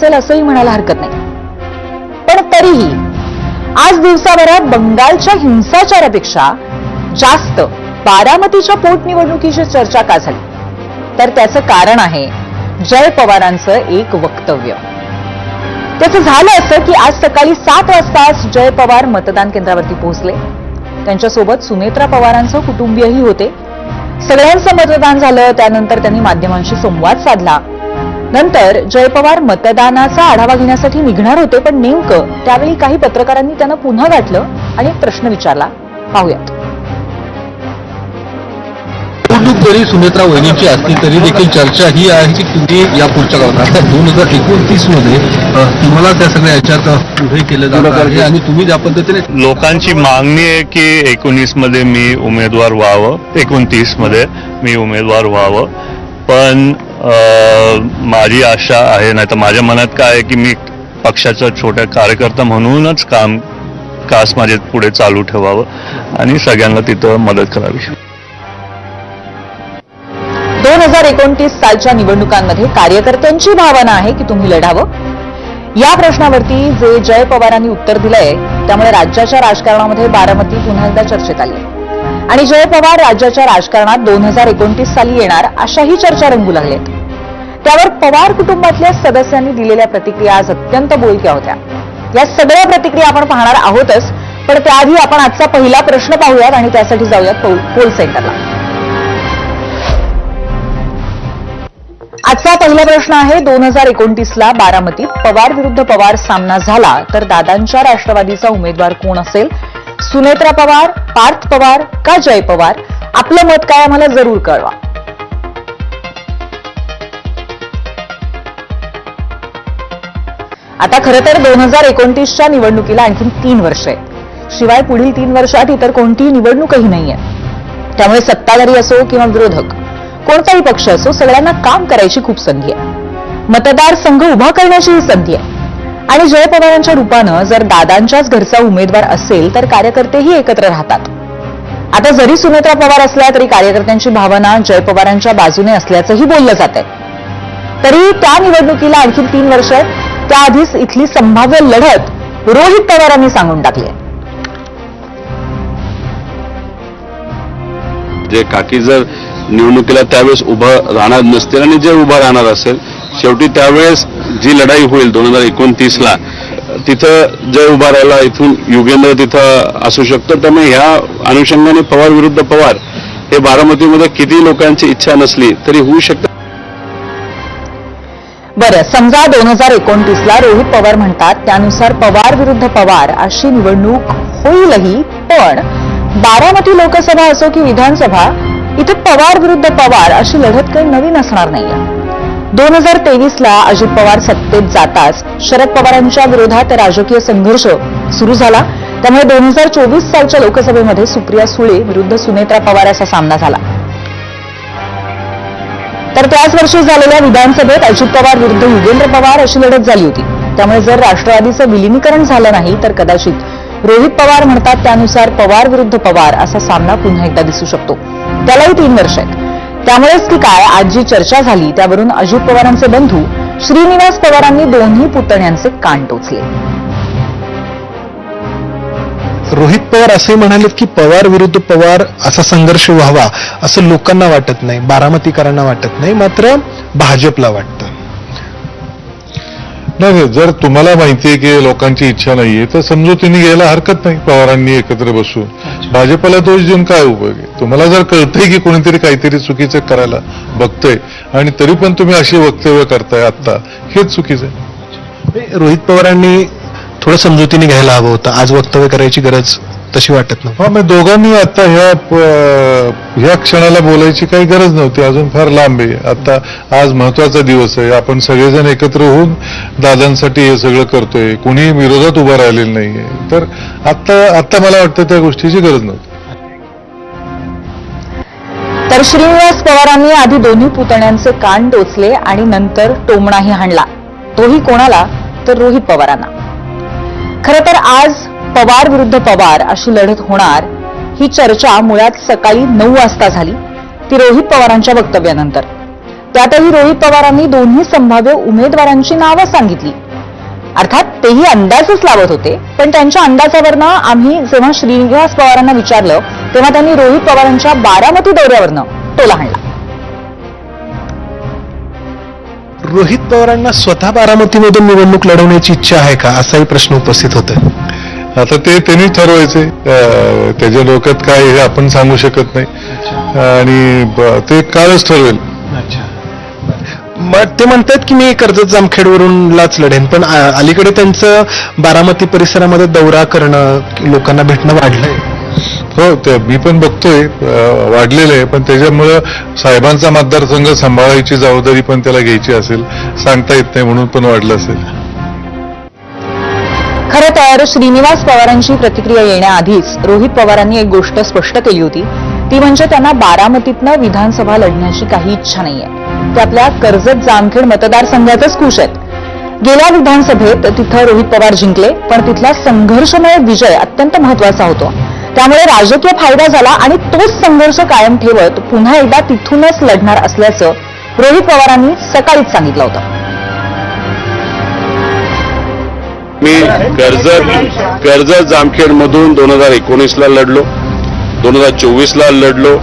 असेल असंही म्हणायला हरकत नाही. पण तरीही आज दिवसाभरात बंगालच्या हिंसाचारापेक्षा जास्त बारामतीच्या पोटनिवडणुकीची चर्चा का झाली, तर त्याचं कारण आहे जय पवारांचं एक वक्तव्य. त्याचं झालं असं की आज सकाळी 7 वाजताच जय पवार मतदान केंद्रावरती पोहोचले. त्यांच्यासोबत सुनेत्रा पवारांचं कुटुंबीयही होते. सगळ्यांचं मतदान झालं. त्यानंतर त्यांनी माध्यमांशी संवाद साधला. नंतर जय पवार मतदानाचा आढावा घेण्यासाठी निघणार होते, पण नेमकं त्यावेळी काही पत्रकारांनी त्यांना पुन्हा गाठलं आणि एक प्रश्न विचारला. पाहूयात. निवडणूक जरी सुनेत्रा वहिनीची असली तरी देखील चर्चा ही आहे की तुम्ही या पुढच्या काळात आता 2029 मध्ये तुम्हाला त्या सगळ्या याच्यात उभे केलं जाणार आहे आणि तुम्ही ज्या पद्धतीने लोकांची मागणी आहे की 19 मध्ये मी उमेदवार व्हावं, 29 मध्ये मी उमेदवार व्हावं. पण माझी आशा आहे, नाही तर माझ्या मनात काय आहे की मी पक्षाचा छोटा कार्यकर्ता म्हणूनच कास माझे पुढे चालू ठेवावं आणि सगळ्यांना तिथं मदत करावी. 2029 सालच्या निवडणुकांमध्ये कार्यकर्त्यांची भावना आहे की तुम्ही लढावं. या प्रश्नावरती जे जय पवारांनी उत्तर दिलंय त्यामुळे राज्याच्या राजकारणामध्ये बारामती पुन्हा एकदा चर्चेत आली आणि जय पवार राज्याच्या राजकारणात 2029 साली येणार अशाही चर्चा रंगू लागल्यात. त्यावर पवार कुटुंबातल्या सदस्यांनी दिलेल्या प्रतिक्रिया आज अत्यंत बोलक्या होत्या. या सगळ्या प्रतिक्रिया आपण पाहणार आहोतच, पण त्याआधी आपण आजचा पहिला प्रश्न पाहूयात आणि त्यासाठी जाऊयात पोल सेंटरला. आजचा पहिला प्रश्न आहे, 2029ला बारामतीत पवार विरुद्ध पवार सामना झाला तर दादांच्या राष्ट्रवादीचा उमेदवार कोण असेल? सुनेत्रा पवार, पार्थ पवार का जय पवार? आपलं मत काय आम्हाला जरूर कळवा. आता खरं तर 2029च्या निवडणुकीला आणखी 3 वर्ष आहेत. शिवाय पुढील 3 वर्षात इतर कोणतीही निवडणूकही नाहीये. त्यामुळे सत्ताधारी असो किंवा विरोधक, कोणताही पक्ष असो, सगळ्यांना काम करायची खूप संधी आहे. मतदारसंघ उभा करण्याची ही संधी आहे. आणि जय पवारांच्या रूपानं जर दादांच्याच घरचा उमेदवार असेल तर कार्यकर्तेही एकत्र राहतात. आता जरी सुनेत्रा पवार असल्या तरी कार्यकर्त्यांची भावना जय पवारांच्या बाजूने असल्याचंही बोललं जात आहे. तरी त्या निवडणुकीला आणखी 3 वर्ष आहेत. त्याआधीच इथली संभाव्य लढत रोहित पवारांनी सांगून टाकली आहे. जे काकी जर निवडणुकीला त्यावेळेस उभं राहणार नसतील आणि जे उभं राहणार असेल, शेवटी त्यावेळेस जी लढाई होईल 2029ला, तिथं जय उभा राहिला, इथून युगेंद्र तिथं असू शकतो. त्यामुळे ह्या अनुषंगाने पवार विरुद्ध पवार हे बारामतीमध्ये किती लोकांची इच्छा नसली तरी होऊ शकतं. बरं, समजा 2029ला रोहित पवार म्हणतात त्यानुसार पवार विरुद्ध पवार अशी निवडणूक होईलही, पण बारामती लोकसभा असो की विधानसभा, इथे पवार विरुद्ध पवार अशी लढत काही नवीन असणार नाहीये. 2023ला अजित पवार सत्तेत जाताच शरद पवारांच्या विरोधात राजकीय संघर्ष सुरू झाला. त्यामुळे 2024 सालच्या लोकसभेमध्ये सुप्रिया सुळे विरुद्ध सुनेत्रा पवार असा सामना झाला. तर त्याच वर्षी झालेल्या विधानसभेत अजित पवार विरुद्ध युगेंद्र पवार अशी लढत झाली होती. त्यामुळे जर राष्ट्रवादीचं विलिनीकरण झालं नाही तर कदाचित रोहित पवार म्हणतात त्यानुसार पवार विरुद्ध पवार असा सामना पुन्हा एकदा दिसू शकतो. त्यालाही 3 वर्ष आहेत. त्यामुळेच की काय, आज जी चर्चा झाली त्यावरून अजित पवारांचे बंधू श्रीनिवास पवारांनी दोन्ही पुतण्यांचे कान टोचले. रोहित पवार असे म्हणालेत की पवार विरुद्ध पवार असा संघर्ष व्हावा असं लोकांना वाटत नाही, बारामतीकरांना वाटत नाही, मात्र भाजपला वाटतं. नाही, जर तुम्हाला माहितीये की लोकांची इच्छा नाहीये तर समजुतीने घ्यायला हरकत नाही. पवारांनी एकत्र बसून भाजपला दोष देऊन काय उपयोग आहे? तुम्हाला जर कळतंय की कोणीतरी काहीतरी चुकीचं करायला बघतंय आणि तरी पण तुम्ही अशी वक्तव्य करताय आता, हेच चुकीचं आहे. रोहित पवारांनी थोडं समजुतीने घ्यायला हवं होतं. आज वक्तव्य करायची गरज तशी वाटत नाही. हा, मग दोघांनी आता ह्या क्षणाला बोलायची काही गरज नव्हती. अजून फार लांब आहे. आता आज महत्वाचा दिवस आहे. आपण सगळेजण एकत्र होऊन दादांसाठी हे सगळं करतोय. कुणी विरोधात उभं राहिलेलं नाहीये. तर आता मला वाटतं त्या गोष्टीची गरज नव्हती. तर श्रीनिवास पवारांनी आधी दोन्ही पुतण्यांचे कान टोचले आणि नंतर टोमणाही हाणला. तोही कोणाला? तर रोहित पवारांना. खरं तर आज पवार विरुद्ध पवार अशी लढत होणार ही चर्चा मुळात सकाळी 9 वाजता झाली, ती रोहित पवारांच्या वक्तव्यानंतर. त्यातही रोहित पवारांनी दोन्ही संभाव्य उमेदवारांची नावं सांगितली. अर्थात तेही अंदाजच लावत होते, पण त्यांच्या अंदाजावरनं आम्ही जेव्हा श्रीनिवास पवारांना विचारलं तेव्हा त्यांनी रोहित पवारांच्या बारामती दौऱ्यावरनं टोला हाणला. रोहित पवारांना स्वतः बारामतीमधून निवडणूक लढवण्याची इच्छा आहे का, असाही प्रश्न उपस्थित होतोय. आता ते त्यांनी ठरवायचे. त्याच्या डोक्यात काय हे आपण सांगू शकत नाही आणि ते कालच ठरवेल. मग ते म्हणतात की मी कर्जत जामखेडवरूनच लढेन, पण अलीकडे त्यांचं बारामती परिसरामध्ये दौरा करणं, लोकांना भेटणं वाढलंय. हो, ते मी पण बघतोय वाढलेलं आहे, पण त्याच्यामुळं साहेबांचा मतदारसंघ सांभाळायची जबाबदारी पण त्याला घ्यायची असेल, सांगता येत नाही म्हणून पण वाढलं असेल. खरं तर श्रीनिवास पवारांची प्रतिक्रिया येण्याआधीच रोहित पवारांनी एक गोष्ट स्पष्ट केली होती, ती म्हणजे त्यांना बारामतीतनं विधानसभा लढण्याची काही इच्छा नाहीये. ते आपल्या कर्जत जामखेड मतदारसंघातच खुश आहेत. गेल्या विधानसभेत तिथं रोहित पवार जिंकले, पण तिथला संघर्षमय विजय अत्यंत महत्वाचा होता. त्यामुळे राजकीय फायदा झाला आणि तोच संघर्ष कायम ठेवत पुन्हा एकदा तिथूनच लढणार असल्याचं रोहित पवारांनी सकाळीच सांगितलं होतं. मी कर्जत जामखेड मधून 2019ला लढलो, 2024ला लढलो.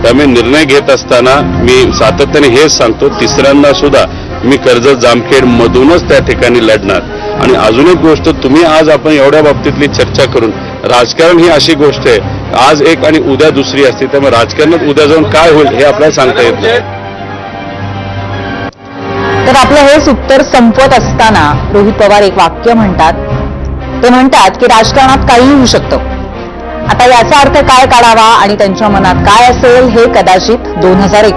त्यामुळे निर्णय घेत असताना मी सातत्याने हेच सांगतो, तिसऱ्यांदा सुद्धा मी कर्जत जामखेड मधूनच त्या ठिकाणी लढणार. आणि अजून एक गोष्ट, तुम्ही आज आपण एवढ्या बाबतीतली चर्चा करून, राजकारण ही अशी गोष्ट आहे, आज एक आणि उद्या दुसरी असते. त्यामुळे राजकारणात उद्या जाऊन काय होईल हे आपल्याला सांगता येत नाही. तर आपलं हेच उत्तर संपवत असताना रोहित पवार एक वाक्य म्हणतात. ते म्हणतात की राजकारणात काहीही होऊ शकतं. आता याचा अर्थ काय काढावा आणि त्यांच्या मनात काय असेल हे कदाचित 2029